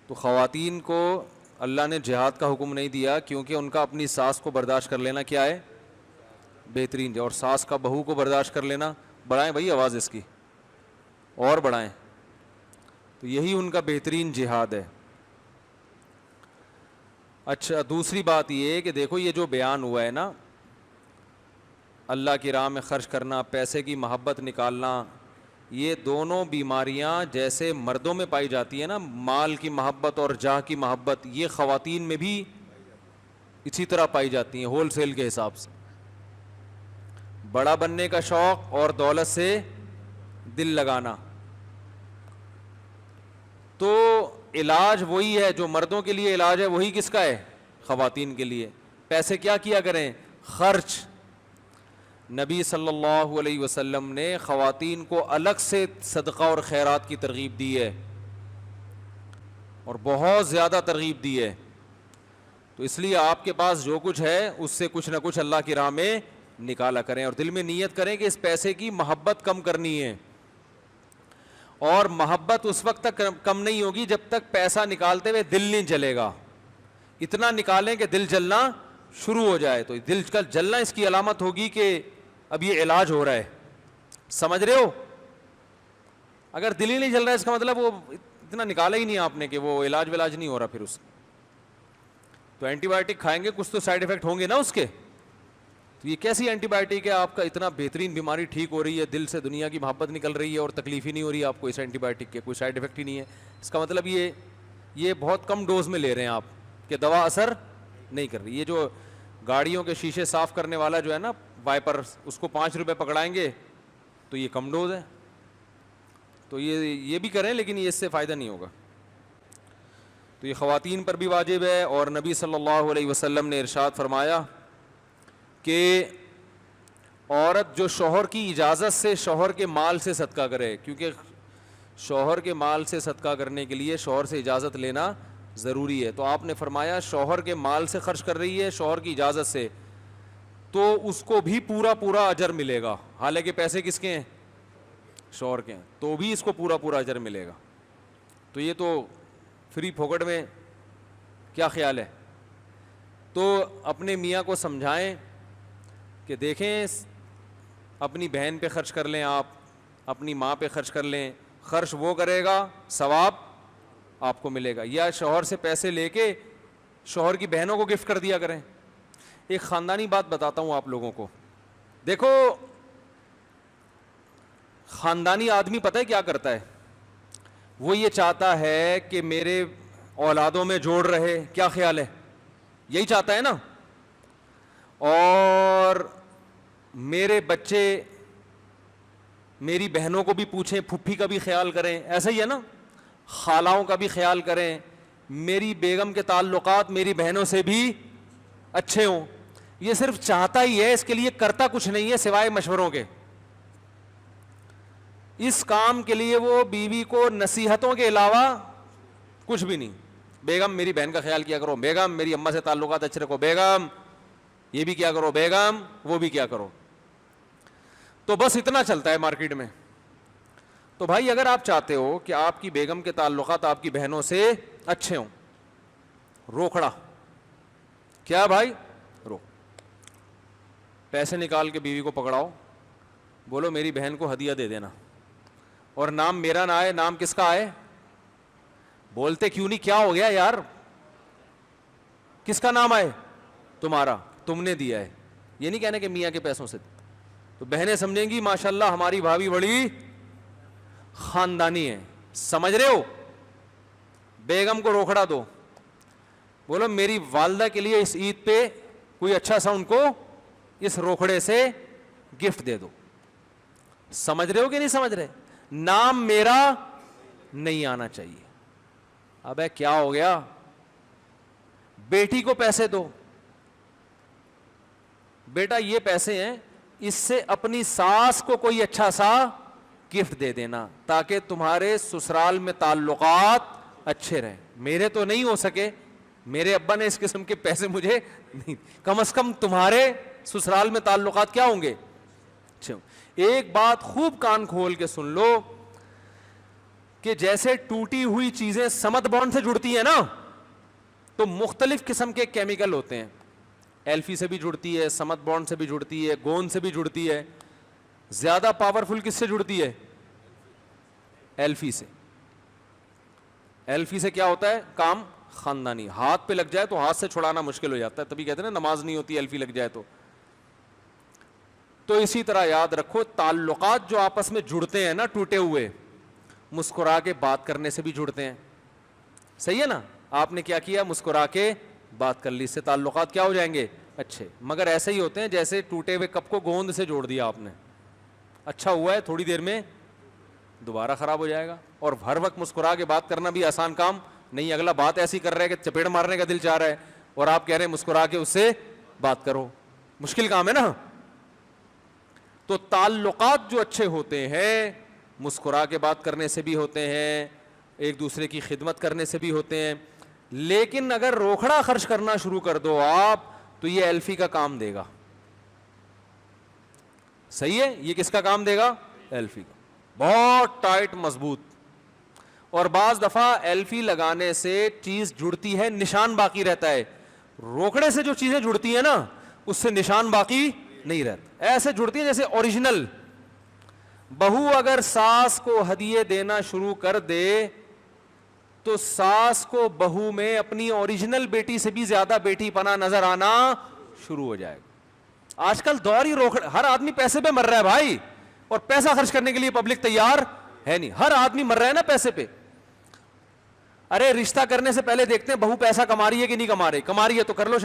تو خواتین کو اللہ نے جہاد کا حکم نہیں دیا، کیونکہ ان کا اپنی ساس کو برداشت کر لینا کیا ہے؟ بہترین. اور ساس کا بہو کو برداشت کر لینا، بڑھائیں بھائی آواز اس کی اور بڑھائیں، تو یہی ان کا بہترین جہاد ہے. اچھا، دوسری بات یہ ہے کہ دیکھو یہ جو بیان ہوا ہے نا، اللہ کی راہ میں خرچ کرنا، پیسے کی محبت نکالنا، یہ دونوں بیماریاں جیسے مردوں میں پائی جاتی ہیں نا، مال کی محبت اور جاہ کی محبت، یہ خواتین میں بھی اسی طرح پائی جاتی ہیں ہول سیل کے حساب سے. بڑا بننے کا شوق اور دولت سے دل لگانا. تو علاج وہی ہے جو مردوں کے لیے علاج ہے، وہی کس کا ہے؟ خواتین کے لیے. پیسے کیا کیا کریں؟ خرچ. نبی صلی اللہ علیہ وسلم نے خواتین کو الگ سے صدقہ اور خیرات کی ترغیب دی ہے، اور بہت زیادہ ترغیب دی ہے. تو اس لیے آپ کے پاس جو کچھ ہے اس سے کچھ نہ کچھ اللہ کی راہ میں نکالا کریں، اور دل میں نیت کریں کہ اس پیسے کی محبت کم کرنی ہے. اور محبت اس وقت تک کم نہیں ہوگی جب تک پیسہ نکالتے ہوئے دل نہیں جلے گا. اتنا نکالیں کہ دل جلنا شروع ہو جائے. تو دل کا جلنا اس کی علامت ہوگی کہ اب یہ علاج ہو رہا ہے. سمجھ رہے ہو؟ اگر دل ہی نہیں جل رہا ہے اس کا مطلب وہ اتنا نکالا ہی نہیں آپ نے کہ وہ علاج ولاج نہیں ہو رہا. پھر اس تو اینٹی بایوٹک کھائیں گے کچھ تو سائیڈ ایفیکٹ ہوں گے نا اس کے. تو یہ کیسی اینٹی بایوٹک ہے؟ آپ کا اتنا بہترین بیماری ٹھیک ہو رہی ہے، دل سے دنیا کی محبت نکل رہی ہے اور تکلیف ہی نہیں ہو رہی ہے آپ کو اس اینٹی بایوٹک کے، کوئی سائیڈ ایفیکٹ ہی نہیں ہے. اس کا مطلب یہ بہت کم ڈوز میں لے رہے ہیں آپ کہ دوا اثر نہیں کر رہی. یہ جو گاڑیوں کے شیشے صاف کرنے والا جو ہے نا وائپر، اس کو 5 روپے پکڑائیں گے تو یہ کم ڈوز ہے. تو یہ بھی کریں لیکن یہ اس سے فائدہ نہیں ہوگا. تو یہ خواتین پر بھی واجب ہے. اور نبی صلی اللہ علیہ وسلم نے ارشاد فرمایا کہ عورت جو شوہر کی اجازت سے شوہر کے مال سے صدقہ کرے، کیونکہ شوہر کے مال سے صدقہ کرنے کے لیے شوہر سے اجازت لینا ضروری ہے. تو آپ نے فرمایا شوہر کے مال سے خرچ کر رہی ہے شوہر کی اجازت سے، تو اس کو بھی پورا اجر ملے گا. حالانکہ پیسے کس کے ہیں؟ شوہر کے ہیں، تو بھی اس کو پورا اجر ملے گا. تو یہ تو فری پھوکٹ میں، کیا خیال ہے؟ تو اپنے میاں کو سمجھائیں کہ دیکھیں اپنی بہن پہ خرچ کر لیں، آپ اپنی ماں پہ خرچ کر لیں، خرچ وہ کرے گا ثواب آپ کو ملے گا. یا شوہر سے پیسے لے کے شوہر کی بہنوں کو گفٹ کر دیا کریں. ایک خاندانی بات بتاتا ہوں آپ لوگوں کو. دیکھو خاندانی آدمی پتہ ہے کیا کرتا ہے؟ وہ یہ چاہتا ہے کہ میرے اولادوں میں جوڑ رہے. کیا خیال ہے؟ یہی چاہتا ہے نا. اور میرے بچے میری بہنوں کو بھی پوچھیں، پھپھی کا بھی خیال کریں. ایسا ہی ہے نا؟ خالاؤں کا بھی خیال کریں. میری بیگم کے تعلقات میری بہنوں سے بھی اچھے ہوں. یہ صرف چاہتا ہی ہے، اس کے لیے کرتا کچھ نہیں ہے سوائے مشوروں کے. اس کام کے لیے وہ بیوی کو نصیحتوں کے علاوہ کچھ بھی نہیں. بیگم میری بہن کا خیال کیا کرو، بیگم میری اماں سے تعلقات اچھے رکھو، بیگم یہ بھی کیا کرو، بیگم وہ بھی کیا کرو. تو بس اتنا چلتا ہے مارکیٹ میں. تو بھائی اگر آپ چاہتے ہو کہ آپ کی بیگم کے تعلقات آپ کی بہنوں سے اچھے ہوں، روکڑا کیا بھائی، رو پیسے نکال کے بیوی کو پکڑاؤ، بولو میری بہن کو ہدیہ دے دینا، اور نام میرا نہ آئے، نام کس کا آئے. بولتے کیوں نہیں؟ کیا ہو گیا یار؟ کس کا نام آئے؟ تمہارا، تم نے دیا ہے. یہ نہیں کہنے کہ میاں کے پیسوں سے. تو بہنیں سمجھیں گی ماشاءاللہ ہماری بھابھی بڑی خاندانی ہے. سمجھ رہے ہو؟ بیگم کو روکڑا دو، بولو میری والدہ کے لیے اس عید پہ کوئی اچھا سا ان کو اس روکڑے سے گفٹ دے دو. سمجھ رہے ہو کہ نہیں سمجھ رہے؟ نام میرا نہیں آنا چاہیے. ابے کیا ہو گیا؟ بیٹی کو پیسے دو، بیٹا یہ پیسے ہیں، اس سے اپنی ساس کو کوئی اچھا سا گفٹ دے دینا تاکہ تمہارے سسرال میں تعلقات اچھے رہیں. میرے تو نہیں ہو سکے، میرے ابا نے اس قسم کے پیسے مجھے نہیں، کم از کم تمہارے سسرال میں تعلقات کیا ہوں گے؟ ایک بات خوب کان کھول کے سن لو کہ جیسے ٹوٹی ہوئی چیزیں سمت بانڈ سے جڑتی ہیں نا، تو مختلف قسم کے کیمیکل ہوتے ہیں، ایلفی سے بھی جڑتی ہے، سمت بانڈ سے بھی جڑتی ہے، گون سے بھی جڑتی ہے. زیادہ پاورفل کس سے جڑتی ہے؟ ایلفی سے. ایلفی سے کیا ہوتا ہے؟ کام خاندانی، ہاتھ پہ لگ جائے تو ہاتھ سے چھڑانا مشکل ہو جاتا ہے، تبھی کہتے ہیں نا نماز نہیں ہوتی ایلفی لگ جائے تو اسی طرح یاد رکھو تعلقات جو آپس میں جڑتے ہیں نا ٹوٹے ہوئے، مسکرا کے بات کرنے سے بھی جڑتے ہیں. صحیح ہے نا؟ آپ نے کیا کیا؟ مسکرا کے بات کر لی، اس سے تعلقات کیا ہو جائیں گے؟ اچھے. مگر ایسے ہی ہوتے ہیں جیسے ٹوٹے ہوئے کپ کو گوند سے جوڑ دیا آپ نے، اچھا ہوا ہے تھوڑی دیر میں دوبارہ خراب ہو جائے گا. اور ہر وقت مسکرا کے بات کرنا بھی آسان کام نہیں. اگلا بات ایسی کر رہا ہے کہ چپیڑ مارنے کا دل چاہ رہا ہے، اور آپ کہہ رہے ہیں مسکرا کے اس سے بات کرو، مشکل کام ہے نا. تو تعلقات جو اچھے ہوتے ہیں مسکرا کے بات کرنے سے بھی ہوتے ہیں، ایک دوسرے کی خدمت کرنے سے بھی ہوتے ہیں. لیکن اگر روکھڑا خرچ کرنا شروع کر دو آپ تو یہ ایلفی کا کام دے گا. صحیح ہے؟ یہ کس کا کام دے گا؟ ایلفی کا. بہت ٹائٹ مضبوط. اور بعض دفعہ ایلفی لگانے سے چیز جڑتی ہے، نشان باقی رہتا ہے. روکڑے سے جو چیزیں جڑتی ہیں نا اس سے نشان باقی نہیں رہتا، ایسے جڑتی ہیں جیسے اوریجنل. بہو اگر ساس کو ہدیے دینا شروع کر دے تو ساس کو بہو میں اپنی اوریجنل بیٹی سے بھی زیادہ بیٹی پنا نظر آنا شروع ہو جائے گا. آج کل دور ہی ہر آدمی پیسے پہ مر رہا ہے بھائی، اور پیسہ خرچ کرنے کے لیے پبلک تیار ہے نہیں. ہر آدمی مر رہا ہے نا پیسے پہ. ارے رشتہ کرنے سے پہلے دیکھتے ہیں بہو پیسہ کما رہی ہے کہ نہیں کما رہی ہے تو کر لو.